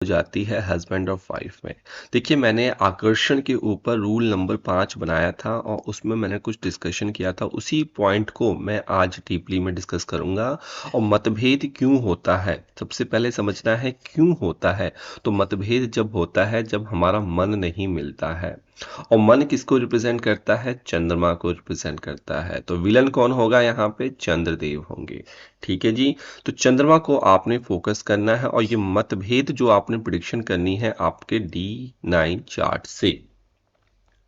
हो जाती है हस्बैंड ऑफ वाइफ में। देखिए, मैंने आकर्षण के ऊपर रूल नंबर 5 बनाया था और उसमें मैंने कुछ डिस्कशन किया था। उसी पॉइंट को मैं आज डीपली में डिस्कस करूंगा। और मतभेद क्यों होता है, सबसे पहले समझना है क्यों होता है। तो मतभेद जब होता है जब हमारा मन नहीं मिलता है। और मन किसको रिप्रेजेंट करता है? चंद्रमा को रिप्रेजेंट करता है। तो विलन कौन होगा यहाँ पे? चंद्रदेव होंगे। ठीक है जी। तो चंद्रमा को आपने फोकस करना है और ये मतभेद जो आपने प्रिडिक्शन करनी है आपके D9 चार्ट से।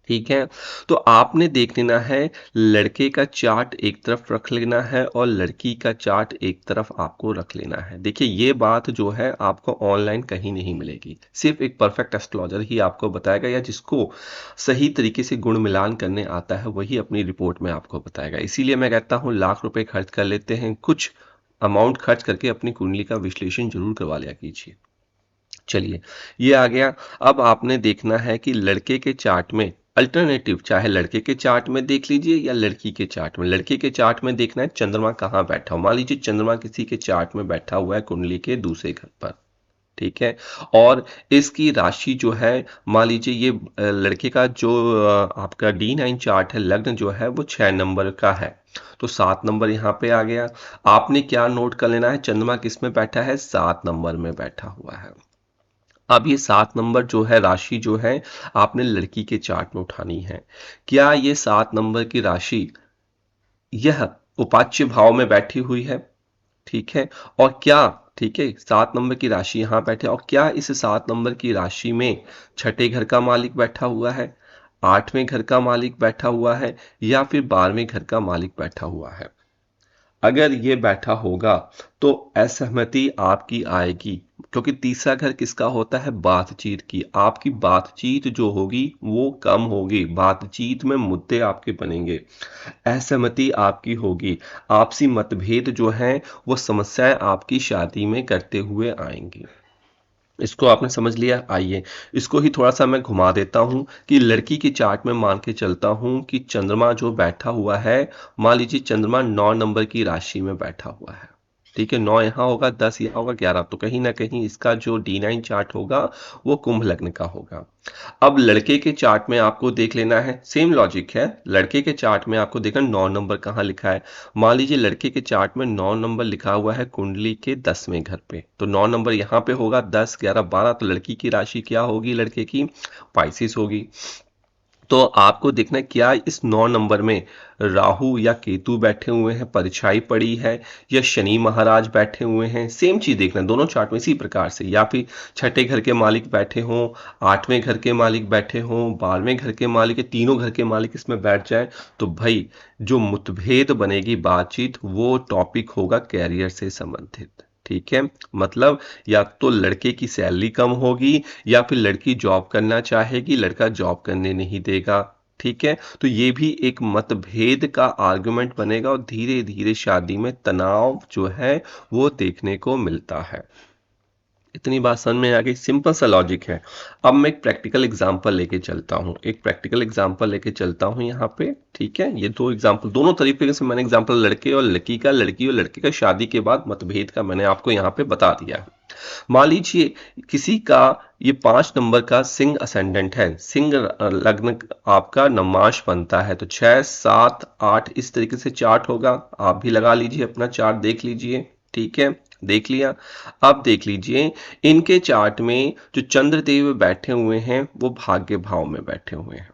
ठीक है। तो आपने देख लेना है, लड़के का चार्ट एक तरफ रख लेना है और लड़की का चार्ट एक तरफ आपको रख लेना है। देखिए, ये बात जो है आपको ऑनलाइन कहीं नहीं मिलेगी। सिर्फ एक परफेक्ट एस्ट्रोलॉजर ही आपको बताएगा, या जिसको सही तरीके से गुण मिलान करने आता है वही अपनी रिपोर्ट में आपको बताएगा। इसीलिए मैं कहता हूँ लाख रुपए खर्च कर लेते हैं, कुछ अमाउंट खर्च करके अपनी कुंडली का विश्लेषण जरूर करवा लिया कीजिए। चलिए, ये आ गया। अब आपने देखना है कि लड़के के चार्ट में अल्टरनेटिव, चाहे लड़के के चार्ट में देख लीजिए या लड़की के चार्ट में। लड़के के चार्ट में देखना है चंद्रमा कहाँ बैठा हो। मान लीजिए चंद्रमा किसी के चार्ट में बैठा हुआ है कुंडली के दूसरे घर पर। ठीक है। और इसकी राशि जो है, मान लीजिए ये लड़के का जो आपका D9 चार्ट है, लग्न जो है वो 6 नंबर का है। तो 7 नंबर यहाँ पे आ गया। आपने क्या नोट कर लेना है? चंद्रमा किस में बैठा है? 7 नंबर में बैठा हुआ है। अब ये 7 नंबर जो है राशि जो है आपने लड़की के चार्ट में उठानी है। क्या ये 7 नंबर की राशि यह उपाच्य भाव में बैठी हुई है? ठीक है। और क्या, ठीक है, 7 नंबर की राशि यहाँ बैठे और क्या इस 7 नंबर की राशि में छठे घर का मालिक बैठा हुआ है, 8वें घर का मालिक बैठा हुआ है, या फिर 12वें घर का मालिक बैठा हुआ है? अगर ये बैठा होगा तो असहमति आपकी आएगी, क्योंकि तीसरा घर किसका होता है? बातचीत की। आपकी बातचीत जो होगी वो कम होगी, बातचीत में मुद्दे आपके बनेंगे, असहमति आपकी होगी, आपसी मतभेद जो हैं वो समस्याएं आपकी शादी में करते हुए आएंगी। इसको आपने समझ लिया। आइए इसको ही थोड़ा सा मैं घुमा देता हूं कि लड़की के चार्ट में मान के चलता हूं कि चंद्रमा जो बैठा हुआ है, मान लीजिए चंद्रमा 9 नंबर की राशि में बैठा हुआ है। ठीक है, 9 यहाँ होगा, 10 यहाँ होगा, 11, तो कहीं ना कहीं इसका जो D9 चार्ट होगा वो कुंभ लग्न का होगा। अब लड़के के चार्ट में आपको देख लेना है, सेम लॉजिक है। लड़के के चार्ट में आपको देखना 9 नंबर कहाँ लिखा है। मान लीजिए लड़के के चार्ट में 9 नंबर लिखा हुआ है कुंडली के 10वें घर पे, तो 9 नंबर यहाँ पे होगा, 10, 11, 12, तो लड़की की राशि क्या होगी? लड़के की पाइसिस होगी। तो आपको देखना है क्या इस 9 नंबर में राहु या केतु बैठे हुए हैं, परछाई पड़ी है, या शनि महाराज बैठे हुए हैं। सेम चीज देखना है दोनों चार्ट में इसी प्रकार से, या फिर छठे घर के मालिक बैठे हों, 8वें घर के मालिक बैठे हों, 12वें घर के मालिक, तीनों घर के मालिक इसमें बैठ जाए, तो भाई जो मुठभेद बनेगी, बातचीत, वो टॉपिक होगा कैरियर से संबंधित। ठीक है। मतलब या तो लड़के की सैलरी कम होगी, या फिर लड़की जॉब करना चाहेगी, लड़का जॉब करने नहीं देगा। ठीक है। तो ये भी एक मतभेद का आर्गुमेंट बनेगा और धीरे धीरे शादी में तनाव जो है वो देखने को मिलता है। इतनी बात समझ में आ गई? सिंपल सा लॉजिक है। अब मैं एक प्रैक्टिकल एग्जांपल लेके चलता हूँ, एक प्रैक्टिकल एग्जांपल लेके चलता हूँ यहाँ पे। ठीक है, ये दो एग्जांपल, दोनों तरीके से मैंने एग्जांपल लड़के और लड़की का, लड़की और लड़के का शादी के बाद मतभेद का मैंने आपको यहाँ पे बता दिया है। मान लीजिए किसी का ये 5 नंबर का सिंह असेंडेंट है, सिंह लग्न आपका नमाश बनता है, तो 6, 7, 8 इस तरीके से चार्ट होगा। आप भी लगा लीजिए, अपना चार्ट देख लीजिए। ठीक है, देख लिया। अब देख लीजिए इनके चार्ट में जो चंद्रदेव बैठे हुए हैं वो भाग्य भाव में बैठे हुए हैं।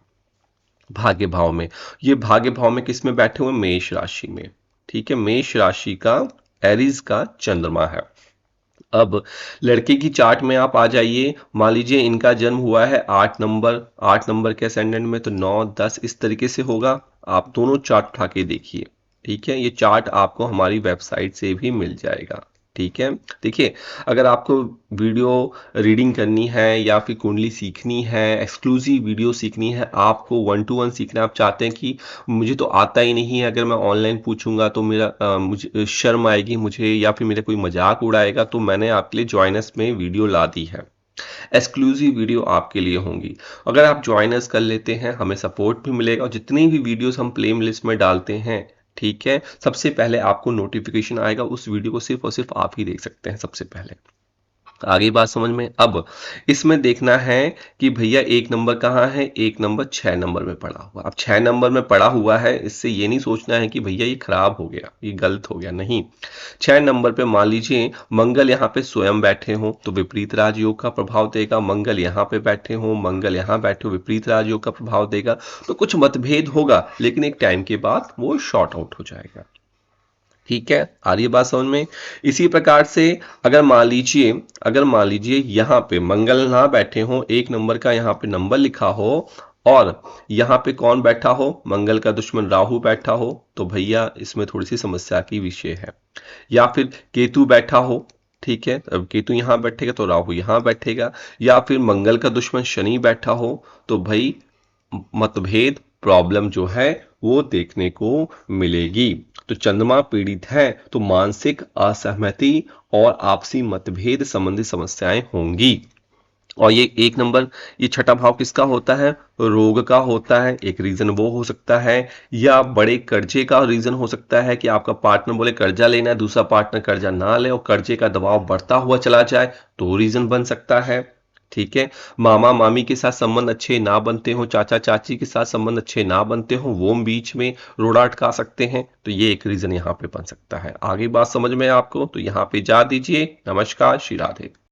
भाग्य भाव में, ये भाग्य भाव में किस में बैठे हुए? मेष राशि में। ठीक है, मेष राशि का एरीज का चंद्रमा है। अब लड़के की चार्ट में आप आ जाइए, मान लीजिए इनका जन्म हुआ है 8 नंबर के असेंडेंट में, तो 9, 10 इस तरीके से होगा। आप दोनों चार्ट उठा के देखिए। ठीक है, ये चार्ट आपको हमारी वेबसाइट से भी मिल जाएगा। ठीक है। देखिए, अगर आपको वीडियो रीडिंग करनी है या फिर कुंडली सीखनी है, एक्सक्लूसिव वीडियो सीखनी है, आपको 1 to 1 सीखना, आप चाहते हैं कि मुझे तो आता ही नहीं है, अगर मैं ऑनलाइन पूछूंगा तो मेरा मुझे शर्म आएगी मुझे, या फिर मेरा कोई मजाक उड़ाएगा, तो मैंने आपके लिए जॉइनर्स में वीडियो ला दी है। एक्सक्लूसिव वीडियो आपके लिए होंगी। अगर आप ज्वाइनर्स कर लेते हैं, हमें सपोर्ट भी मिलेगा, और जितनी भी वीडियोस हम प्ले लिस्ट में डालते हैं, ठीक है, सबसे पहले आपको नोटिफिकेशन आएगा। उस वीडियो को सिर्फ और सिर्फ आप ही देख सकते हैं सबसे पहले। आगे बात समझ में। अब इसमें देखना है कि भैया एक नंबर कहाँ है, एक नंबर 6 नंबर में पड़ा हुआ। अब 6 नंबर में पड़ा हुआ है, इससे ये नहीं सोचना है कि भैया ये खराब हो गया, ये गलत हो गया, नहीं। 6 नंबर पे मान लीजिए मंगल यहाँ पे स्वयं बैठे हों तो विपरीत राजयोग का प्रभाव देगा, मंगल यहाँ पे बैठे हों, मंगल यहाँ बैठे हो विपरीत राजयोग का प्रभाव देगा। तो कुछ मतभेद होगा, लेकिन एक टाइम के बाद वो शॉर्ट आउट हो जाएगा। ठीक है, आ रही है बात समझ में। इसी प्रकार से अगर मान लीजिए यहाँ पे मंगल ना बैठे हो, एक नंबर का यहाँ पे नंबर लिखा हो और यहाँ पे कौन बैठा हो, मंगल का दुश्मन राहु बैठा हो, तो भैया इसमें थोड़ी सी समस्या की विषय है। या फिर केतु बैठा हो, ठीक है, अब केतु यहाँ बैठेगा तो राहु यहाँ बैठेगा। या फिर मंगल का दुश्मन शनि बैठा हो, तो भाई मतभेद प्रॉब्लम जो है वो देखने को मिलेगी। तो चंद्रमा पीड़ित है तो मानसिक असहमति और आपसी मतभेद संबंधी समस्याएं होंगी। और ये एक नंबर, ये छठा भाव किसका होता है, रोग का होता है। एक रीजन वो हो सकता है, या बड़े कर्जे का रीजन हो सकता है कि आपका पार्टनर बोले कर्जा लेना है, दूसरा पार्टनर कर्जा ना ले और कर्जे का दबाव बढ़ता हुआ चला जाए, तो रीजन बन सकता है। ठीक है, मामा मामी के साथ संबंध अच्छे ना बनते हो, चाचा चाची के साथ संबंध अच्छे ना बनते हो, वो बीच में रोड़ा अटका सकते हैं, तो ये एक रीजन यहाँ पे बन सकता है। आगे बात समझ में आपको, तो यहाँ पे जा दीजिए। नमस्कार, श्री राधे।